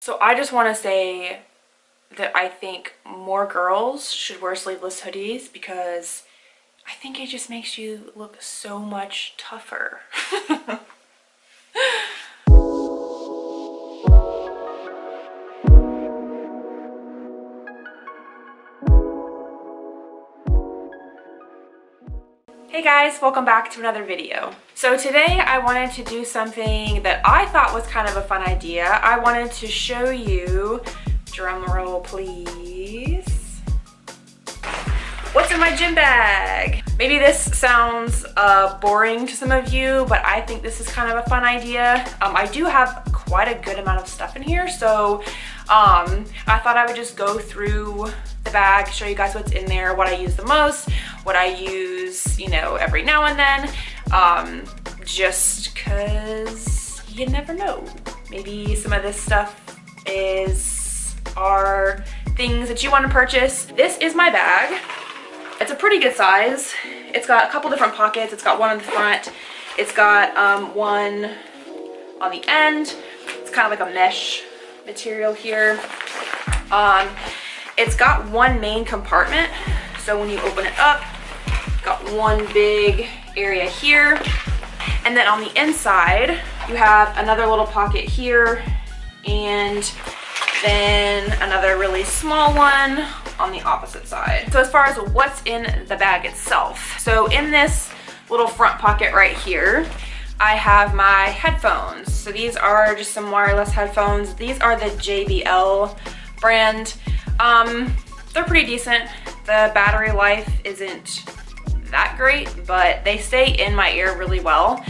So I just want to say that I think more girls should wear sleeveless hoodies because I think it just makes you look so much tougher. Hey guys, welcome back to another video. So today I wanted to do something that I thought was kind of a fun idea. I wanted to show you, drum roll please, what's in my gym bag. Maybe this sounds boring to some of you, but I think this is kind of a fun idea. I do have quite a good amount of stuff in here, so I thought I would just go through the bag, show you guys what's in there, what I use the most, what I use, you know, every now and then, just cause you never know. Maybe some of this stuff are things that you want to purchase. This is my bag. It's a pretty good size. It's got a couple different pockets. It's got one on the front. It's got one on the end. It's kind of like a mesh material here. It's got one main compartment, so when you open it up, got one big area here, and then on the inside you have another little pocket here, and then another really small one on the opposite side. So as far as what's in the bag itself, so in this little front pocket right here, I have my headphones. So these are just some wireless headphones. These are the JBL brand. They're pretty decent. The battery life isn't that great, but they stay in my ear really well,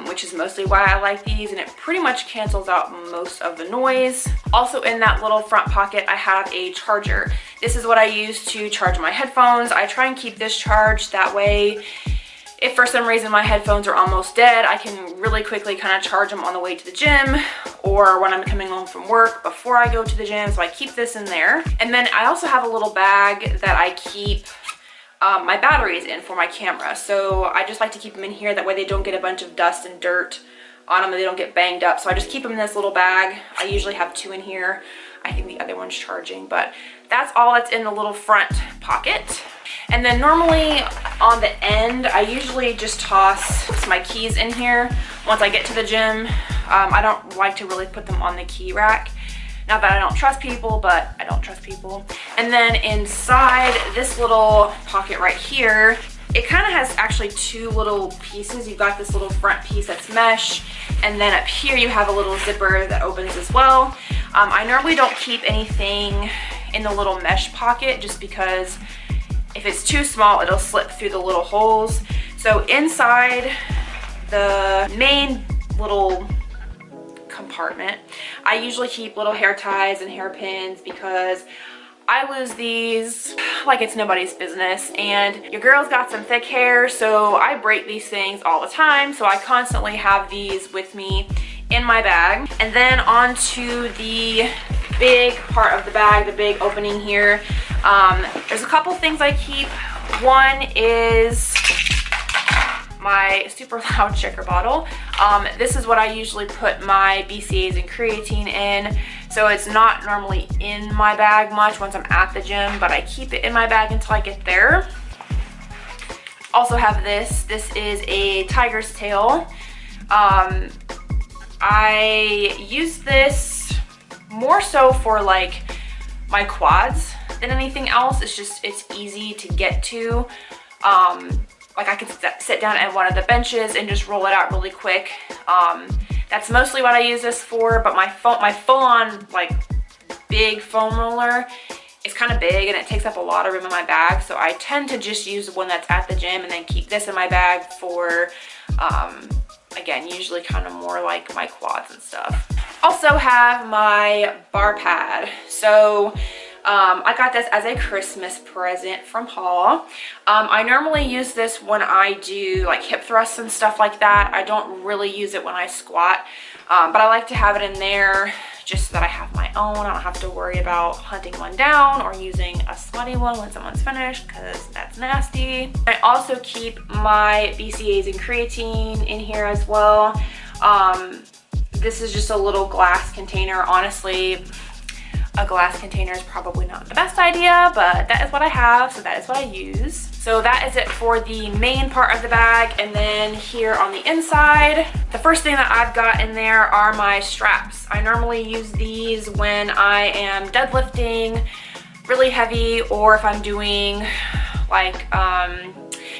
which is mostly why I like these, and it pretty much cancels out most of the noise. Also in that little front pocket, I have a charger. This is what I use to charge my headphones. I try and keep this charged, that way if for some reason my headphones are almost dead, I can really quickly kind of charge them on the way to the gym or when I'm coming home from work before I go to the gym. So I keep this in there. And then I also have a little bag that I keep my batteries in for my camera. So I just like to keep them in here. That way they don't get a bunch of dust and dirt on them and they don't get banged up. So I just keep them in this little bag. I usually have two in here. I think the other one's charging, but that's all that's in the little front pocket. And then normally on the end, I usually just toss my keys in here once I get to the gym. I don't like to really put them on the key rack. Not that I don't trust people, but I don't trust people. And then inside this little pocket right here, it kind of has actually two little pieces. You've got this little front piece that's mesh, and then up here you have a little zipper that opens as well. I normally don't keep anything in the little mesh pocket just because if it's too small, it'll slip through the little holes. So inside the main little compartment, I usually keep little hair ties and hairpins because I lose these like it's nobody's business, and your girl's got some thick hair, so I break these things all the time, so I constantly have these with me in my bag. And then onto the big part of the bag, the big opening here, there's a couple things I keep. One is my super loud shaker bottle. This is what I usually put my BCAAs and creatine in, so it's not normally in my bag much once I'm at the gym, but I keep it in my bag until I get there. Also have this. This is a tiger's tail. I use this more so for like my quads than anything else. It's easy to get to. Like I can sit down at one of the benches and just roll it out really quick. That's mostly what I use this for, but my full-on like big foam roller is kind of big and it takes up a lot of room in my bag, so I tend to just use the one that's at the gym and then keep this in my bag for again, usually kind of more like my quads and stuff. Also have my bar pad. So I got this as a Christmas present from Paul. I normally use this when I do like hip thrusts and stuff like that. I don't really use it when I squat, but I like to have it in there just so that I have my own. I don't have to worry about hunting one down or using a sweaty one when someone's finished, because that's nasty. I also keep my BCAAs and creatine in here as well. This is just a little glass container. Honestly, a glass container is probably not the best idea, but that is what I have, so that is what I use. So that is it for the main part of the bag. And then here on the inside, the first thing that I've got in there are my straps. I normally use these when I am deadlifting really heavy, or if I'm doing like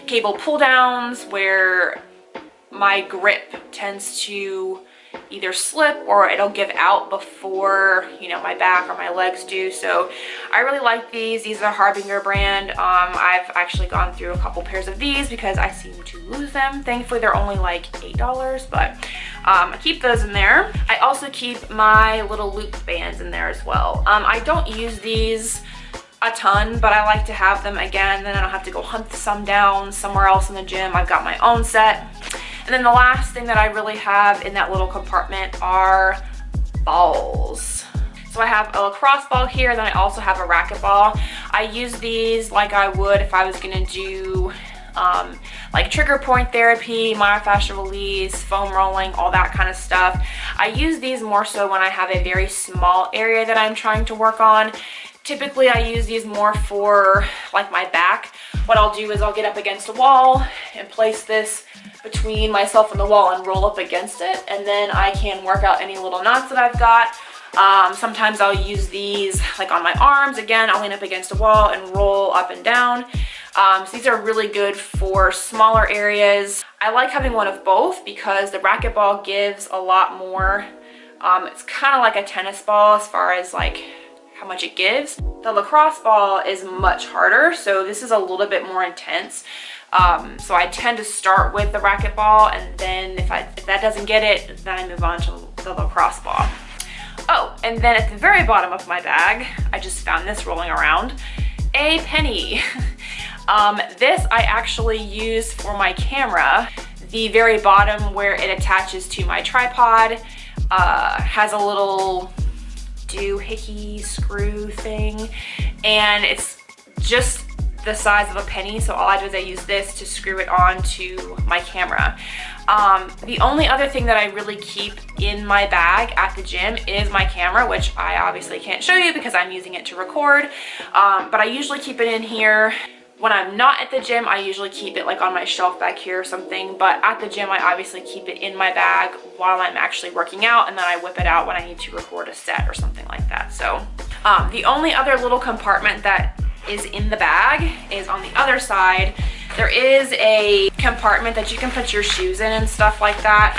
cable pull downs where my grip tends to either slip or it'll give out before, you know, my back or my legs do. So I really like these. These are Harbinger brand. I've actually gone through a couple pairs of these because I seem to lose them. Thankfully they're only like $8, but I keep those in there. I also keep my little loop bands in there as well. I don't use these a ton, but I like to have them again, then I don't have to go hunt some down somewhere else in the gym. I've got my own set. And then the last thing that I really have in that little compartment are balls. So I have a lacrosse ball here, then I also have a racquetball. I use these like I would if I was gonna do like trigger point therapy, myofascial release, foam rolling, all that kind of stuff. I use these more so when I have a very small area that I'm trying to work on. Typically I use these more for like my back. What I'll do is I'll get up against a wall and place this between myself and the wall and roll up against it, and then I can work out any little knots that I've got. Sometimes I'll use these like on my arms. Again, I'll lean up against a wall and roll up and down. So these are really good for smaller areas. I like having one of both because the racquetball gives a lot more. It's kind of like a tennis ball as far as like how much it gives. The lacrosse ball is much harder, so this is a little bit more intense. So I tend to start with the racquetball, and then if that doesn't get it, then I move on to the lacrosse ball. Oh, and then at the very bottom of my bag, I just found this rolling around, a penny. This I actually use for my camera. The very bottom where it attaches to my tripod has a little doohickey screw thing, and it's just the size of a penny, so all I do is I use this to screw it onto my camera. The only other thing that I really keep in my bag at the gym is my camera, which I obviously can't show you because I'm using it to record, but I usually keep it in here. When I'm not at the gym, I usually keep it like on my shelf back here or something, but at the gym I obviously keep it in my bag while I'm actually working out, and then I whip it out when I need to record a set or something like that. So the only other little compartment that is in the bag is on the other side. There is a compartment that you can put your shoes in and stuff like that.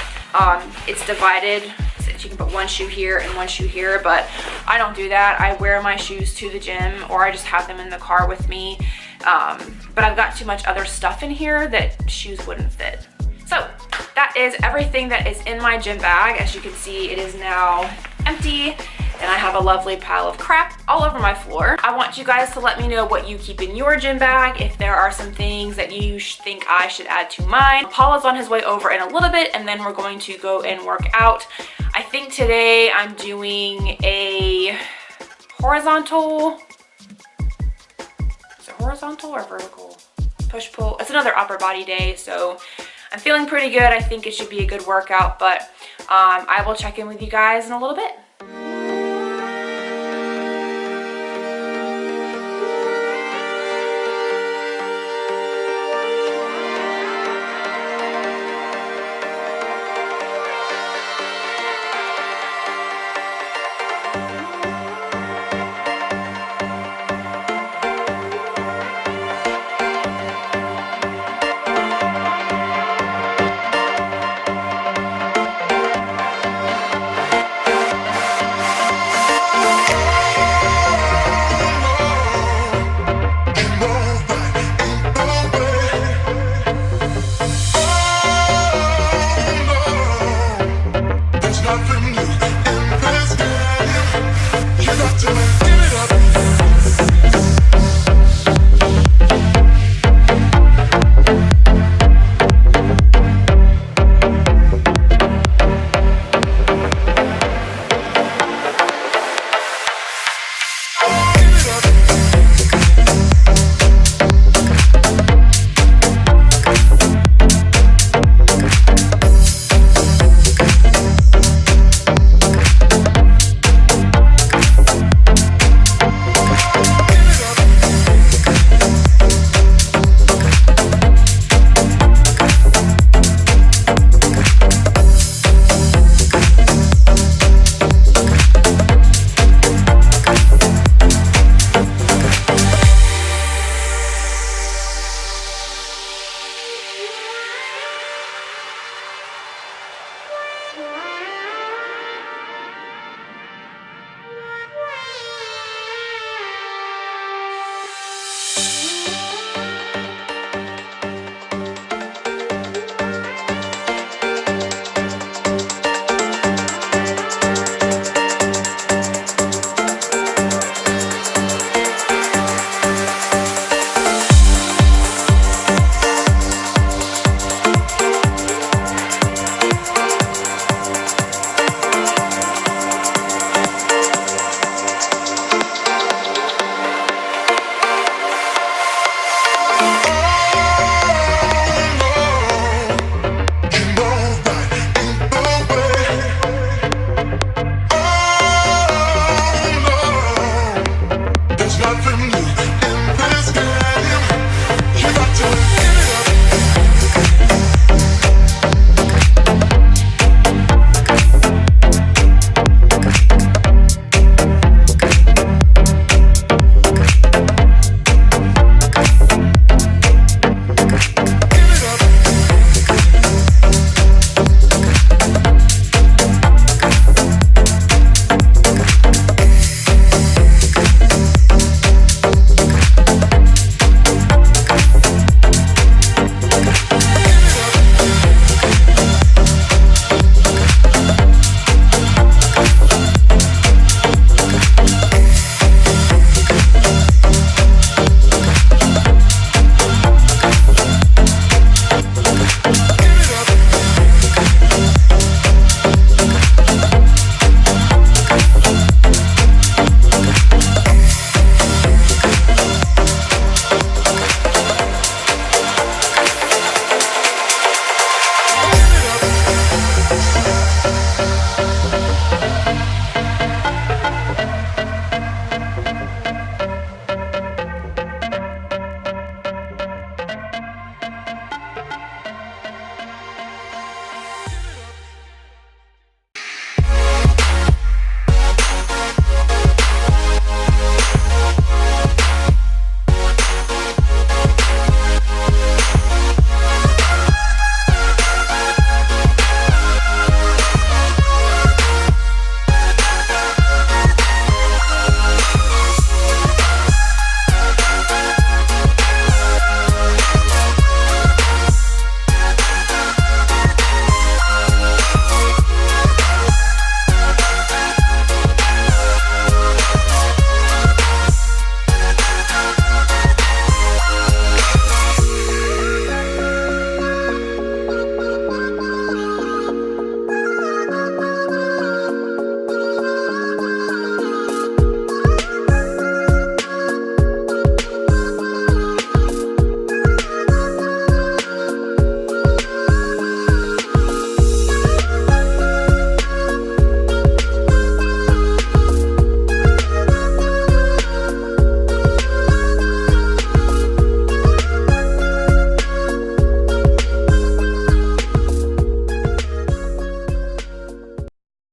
It's divided, so you can put one shoe here and one shoe here, but I don't do that. I wear my shoes to the gym, or I just have them in the car with me. But I've got too much other stuff in here that shoes wouldn't fit. So that is everything that is in my gym bag. As you can see, it is now empty, and I have a lovely pile of crap all over my floor. I want you guys to let me know what you keep in your gym bag, if there are some things that you think I should add to mine. Paul is on his way over in a little bit, and then we're going to go and work out. I think today I'm doing a horizontal, is it horizontal or vertical? Push-pull. It's another upper body day, so I'm feeling pretty good. I think it should be a good workout, but I will check in with you guys in a little bit.